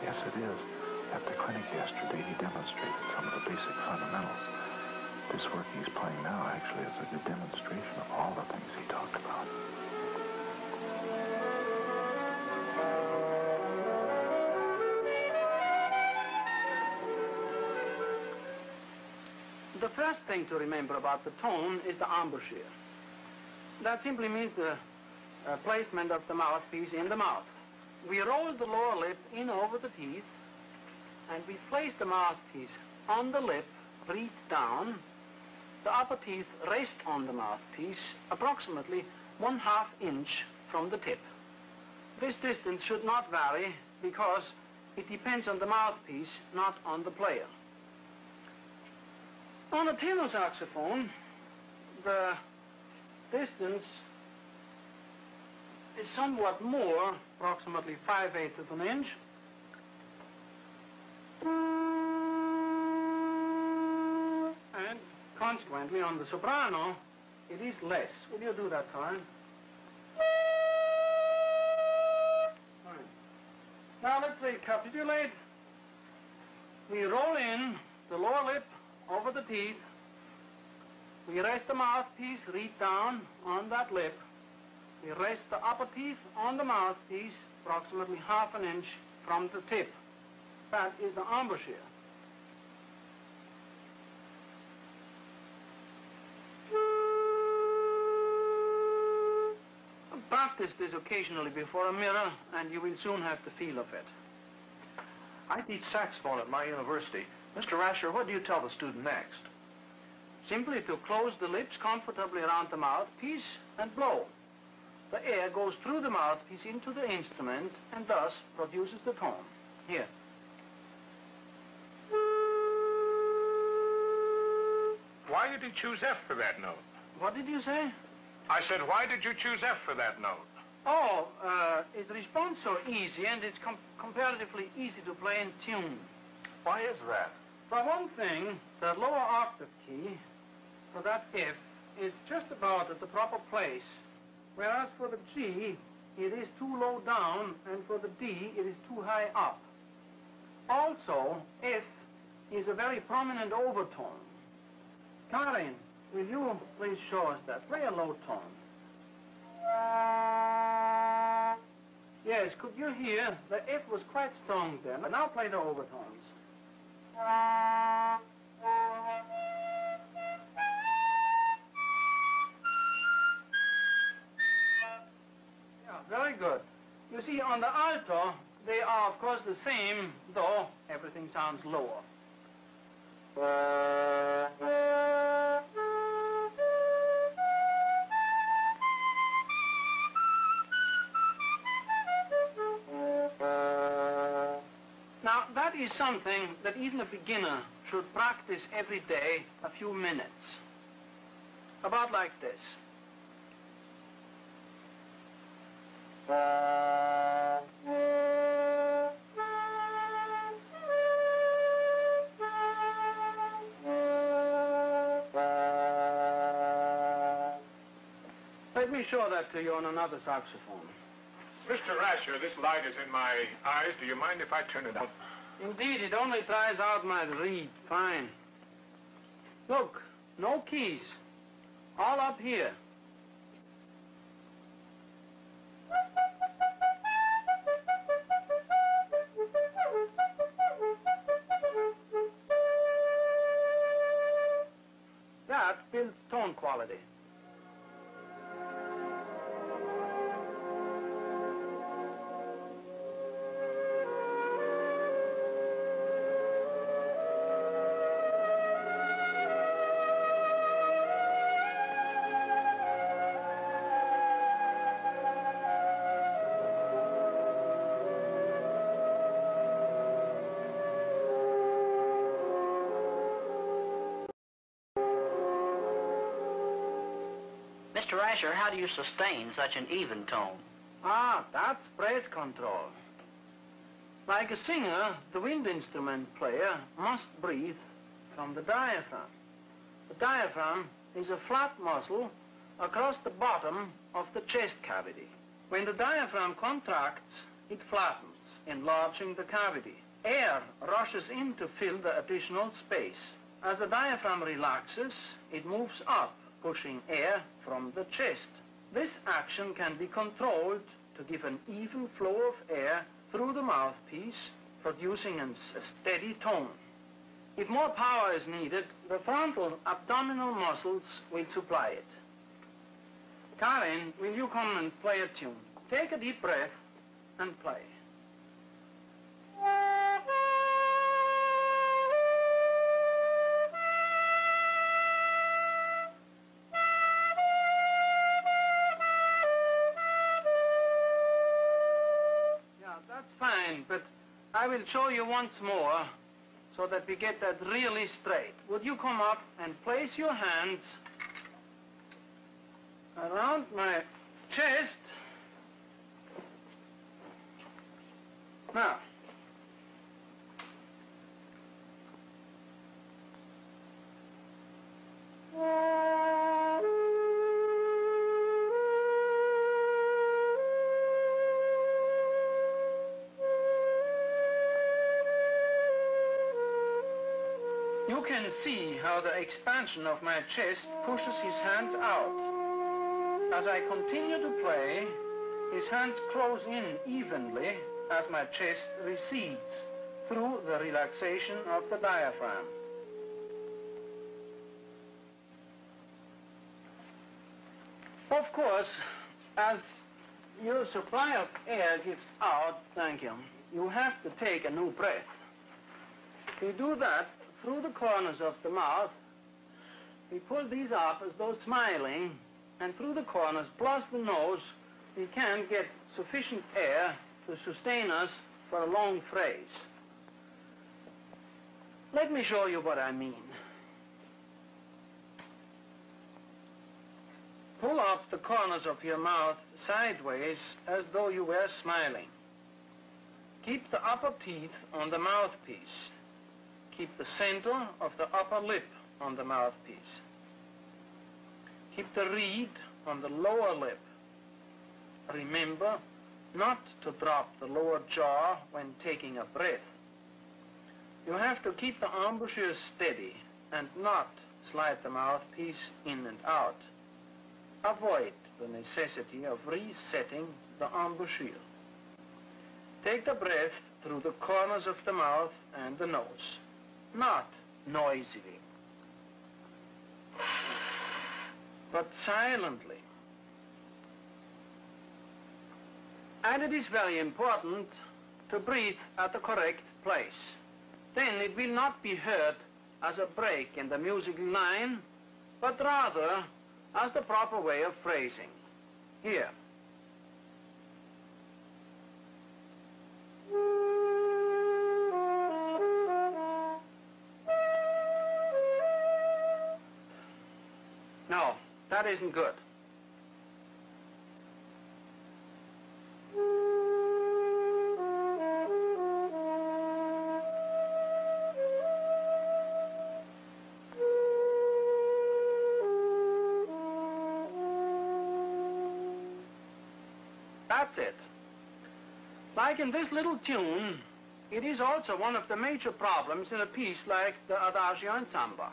Yes, it is. At the clinic yesterday, he demonstrated some of the basic fundamentals. This work he's playing now actually is a good demonstration of all the things he talked about. The first thing to remember about the tone is the embouchure. That simply means the placement of the mouthpiece in the mouth. We roll the lower lip in over the teeth, and we place the mouthpiece on the lip, breathe down. The upper teeth rest on the mouthpiece, approximately 1/2 inch from the tip. This distance should not vary because it depends on the mouthpiece, not on the player. On a tenor saxophone, the distance is somewhat more, approximately 5/8 of an inch. And consequently, on the soprano, it is less. Will you do that, Karen? Fine. Now let's recapitulate. We roll in the lower lip over the teeth. We rest the mouthpiece, read down on that lip. We rest the upper teeth on the mouthpiece, approximately 1/2 an inch from the tip. That is the embouchure. Practice this occasionally before a mirror, and you will soon have the feel of it. I teach saxophone at my university. Mr. Rascher, what do you tell the student next? Simply to close the lips comfortably around the mouthpiece and blow. The air goes through the mouthpiece into the instrument and thus produces the tone. Here. Why did you choose F for that note? What did you say? I said, why did you choose F for that note? Oh, it responds so easy, and it's comparatively easy to play in tune. Why is that? For one thing, the lower octave key for that F is just about at the proper place, whereas for the G, it is too low down, and for the D, it is too high up. Also, F is a very prominent overtone. Karen, will you please show us that? Play a low tone. Yes, could you hear? The F was quite strong there. Now play the overtones. Yeah, very good. You see, on the alto, they are, of course, the same, though everything sounds lower. Now, that is something that even a beginner should practice every day a few minutes. About like this. Let me show that to you on another saxophone. Mr. Rascher, this light is in my eyes. Do you mind if I turn it out? Indeed, it only tries out my reed. Fine. Look, no keys. All up here. That builds tone quality. Mr. Rascher, how do you sustain such an even tone? Ah, that's breath control. Like a singer, the wind instrument player must breathe from the diaphragm. The diaphragm is a flat muscle across the bottom of the chest cavity. When the diaphragm contracts, it flattens. enlarging the cavity. Air rushes in to fill the additional space. As the diaphragm relaxes, it moves up, pushing air from the chest. This action can be controlled to give an even flow of air through the mouthpiece, producing a steady tone. If more power is needed, the frontal abdominal muscles will supply it. Karin, will you come and play a tune? Take a deep breath and play. Yeah, that's fine, but I will show you once more so that we get that really straight. Would you come up and place your hands around my chest? Now, you can see how the expansion of my chest pushes his hands out. As I continue to play, his hands close in evenly as my chest recedes through the relaxation of the diaphragm. Of course, as your supply of air gives out, thank you, you have to take a new breath. We do that through the corners of the mouth. We pull these up as though smiling, and through the corners plus the nose, we can get sufficient air to sustain us for a long phrase. Let me show you what I mean. Pull up the corners of your mouth sideways as though you were smiling. Keep the upper teeth on the mouthpiece. Keep the center of the upper lip on the mouthpiece. Keep the reed on the lower lip. Remember not to drop the lower jaw when taking a breath. You have to keep the embouchure steady and not slide the mouthpiece in and out. Avoid the necessity of resetting the embouchure. Take the breath through the corners of the mouth and the nose, not noisily, but silently. And it is very important to breathe at the correct place. Then it will not be heard as a break in the musical line, but rather as the proper way of phrasing. Here. No, that isn't good. That's it. Like in this little tune, it is also one of the major problems in a piece like the Adagio and Samba.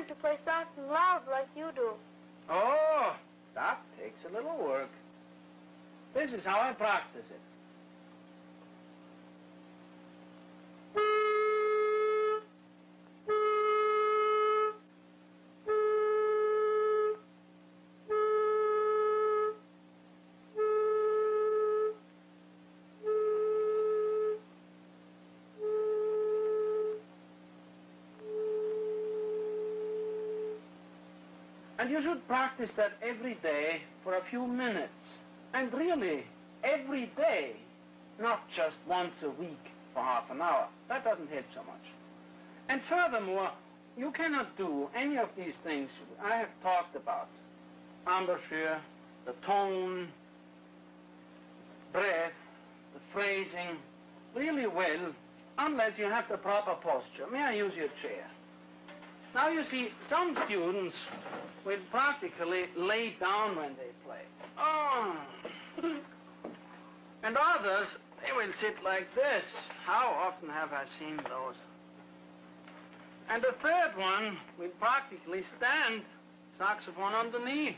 To play soft and loud like you do. Oh, that takes a little work. This is how I practice it. And you should practice that every day for a few minutes. And really, every day, not just once a week for half an hour. That doesn't help so much. And furthermore, You cannot do any of these things I have talked about. Embouchure, the tone, breath, the phrasing, really well, unless you have the proper posture. May I use your chair? Now, you see, some students will practically lay down when they play. Oh. And others, they will sit like this. How often have I seen those? And the third one will practically stand, saxophone on the knee.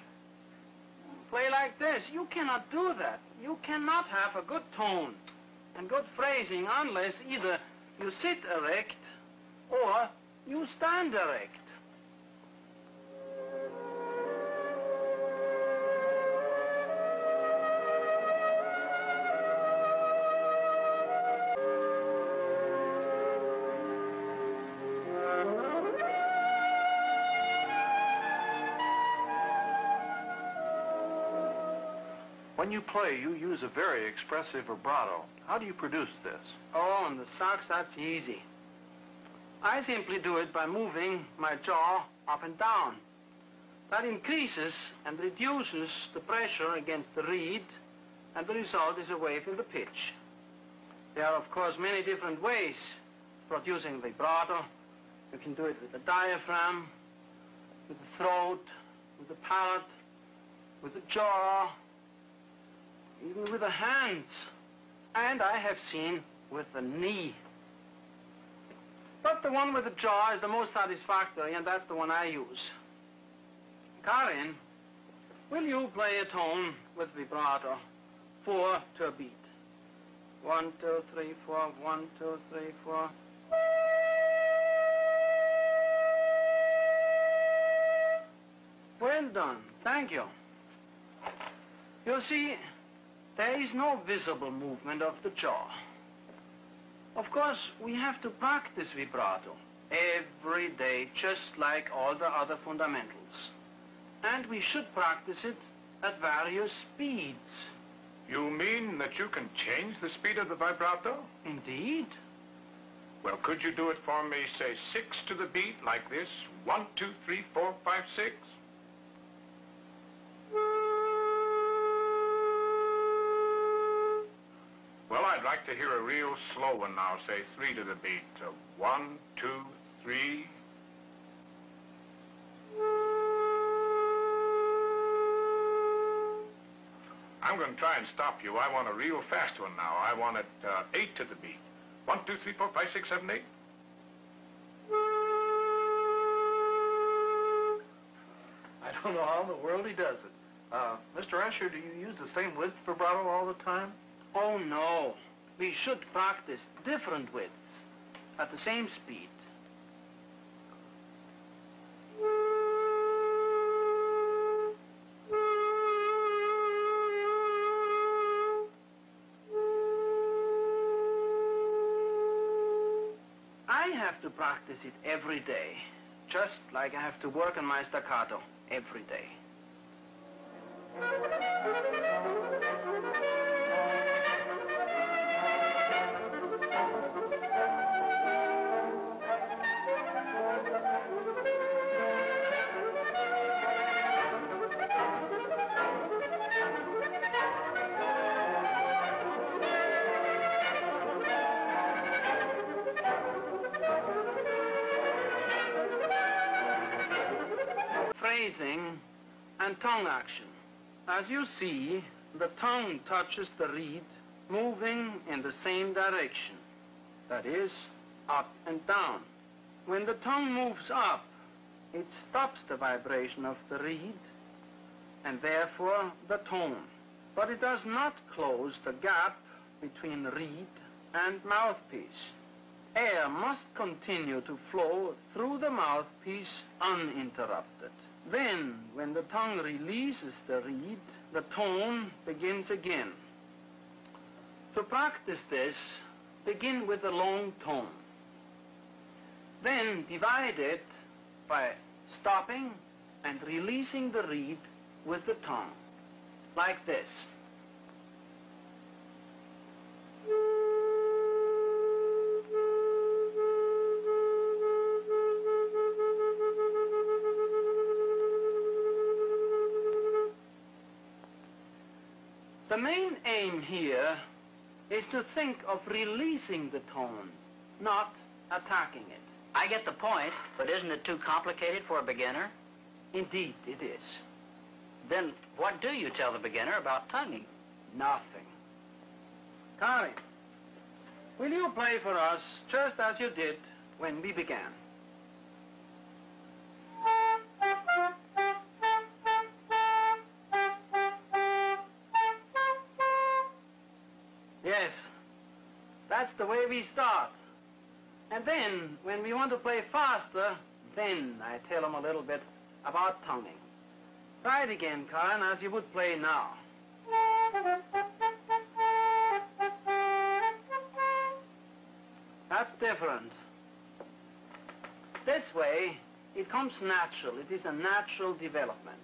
Play like this. You cannot do that. You cannot have a good tone and good phrasing unless either you sit erect or you stand erect. When you play, you use a very expressive vibrato. How do you produce this? Oh, on the sax, that's easy. I simply do it by moving my jaw up and down. That increases and reduces the pressure against the reed, and the result is a wave in the pitch. There are, of course, many different ways of producing vibrato. You can do it with the diaphragm, with the throat, with the palate, with the jaw, even with the hands, and I have seen with the knee. But the one with the jaw is the most satisfactory, and that's the one I use. Karin, will you play a tone with vibrato? 4 to a beat. 1, 2, 3, 4, 1, 2, 3, 4. Well done. Thank you. You see, there is no visible movement of the jaw. Of course, we have to practice vibrato every day, just like all the other fundamentals. And we should practice it at various speeds. You mean that you can change the speed of the vibrato? Indeed. Well, could you do it for me, say, 6 to the beat, like this? 1, 2, 3, 4, 5, 6? Well, I'd like to hear a real slow one now, say 3 to the beat. 1, 2, 3. I'm going to try and stop you. I want a real fast one now. I want it 8 to the beat. 1, 2, 3, 4, 5, 6, 7, 8. I don't know how in the world he does it. Mr. Rascher, do you use the same width vibrato all the time? Oh, no. We should practice different widths at the same speed. I have to practice it every day, just like I have to work on my staccato every day. Phrasing and tongue action. As you see, the tongue touches the reed, moving in the same direction. That is, up and down. When the tongue moves up, it stops the vibration of the reed, and therefore the tone. But it does not close the gap between reed and mouthpiece. Air must continue to flow through the mouthpiece uninterrupted. Then, when the tongue releases the reed, the tone begins again. To practice this, begin with a long tone. Then divide it by stopping and releasing the reed with the tongue, like this. The main aim here is to think of releasing the tone, not attacking it. I get the point, but isn't it too complicated for a beginner? Indeed, it is. Then what do you tell the beginner about tonguing? Nothing. Kari, will you play for us just as you did when we began? Yes, that's the way we start. And then, when we want to play faster, then I tell them a little bit about tonguing. Try it again, Karen, as you would play now. That's different. This way, it comes natural. It is a natural development.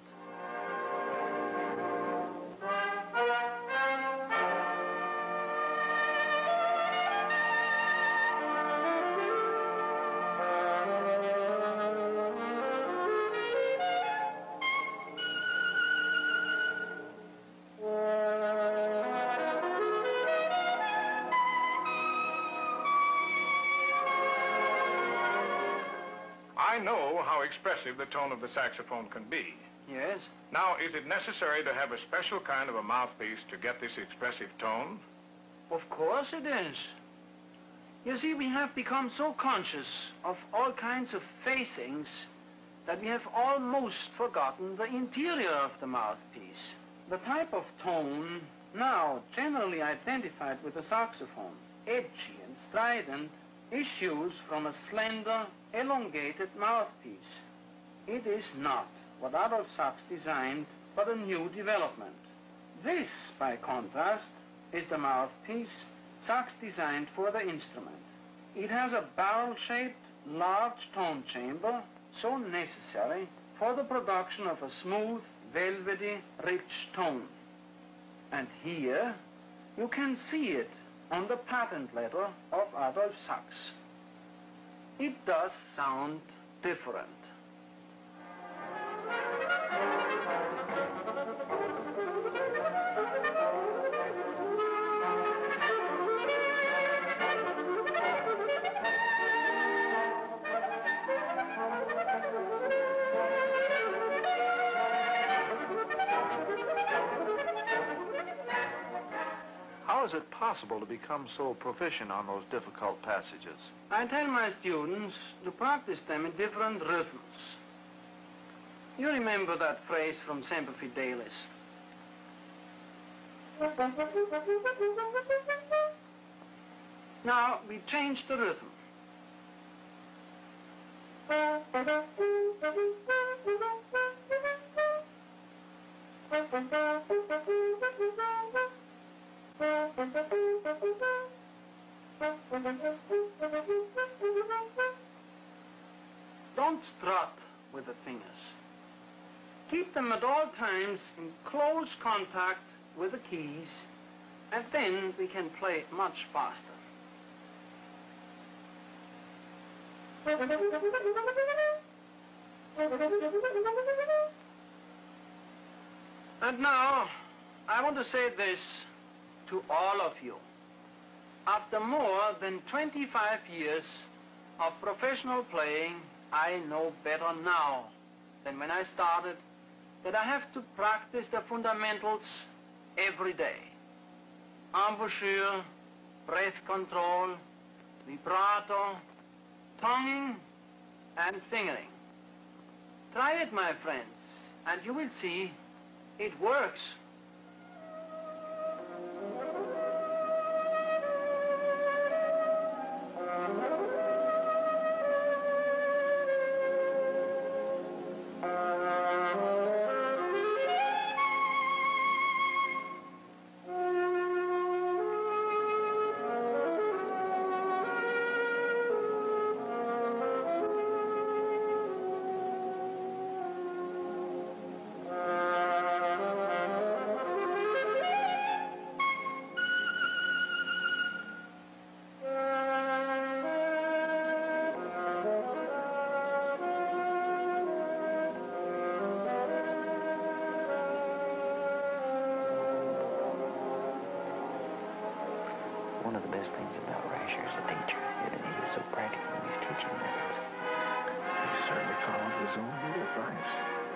I know how expressive the tone of the saxophone can be. Yes? Now, is it necessary to have a special kind of a mouthpiece to get this expressive tone? Of course it is. You see, we have become so conscious of all kinds of facings that we have almost forgotten the interior of the mouthpiece. The type of tone now generally identified with the saxophone, edgy and strident, issues from a slender, elongated mouthpiece. It is not what Adolf Sax designed, but a new development. This, by contrast, is the mouthpiece Sax designed for the instrument. It has a barrel-shaped, large tone chamber, so necessary for the production of a smooth, velvety, rich tone. And here, you can see it on the patent letter of Adolf Sax. It does sound different. How is it possible to become so proficient on those difficult passages? I tell my students to practice them in different rhythms. You remember that phrase from Semper Fidelis. Now, we change the rhythm. Don't strut with the fingers. Keep them at all times in close contact with the keys, and then we can play much faster. And now, I want to say this to all of you. After more than 25 years of professional playing, I know better now than when I started that I have to practice the fundamentals every day. Embouchure, breath control, vibrato, tonguing, and fingering. Try it, my friends, and you will see it works. one of the best things about Rascher as a teacher, that he is so practical in his teaching methods. He certainly follows his own good advice.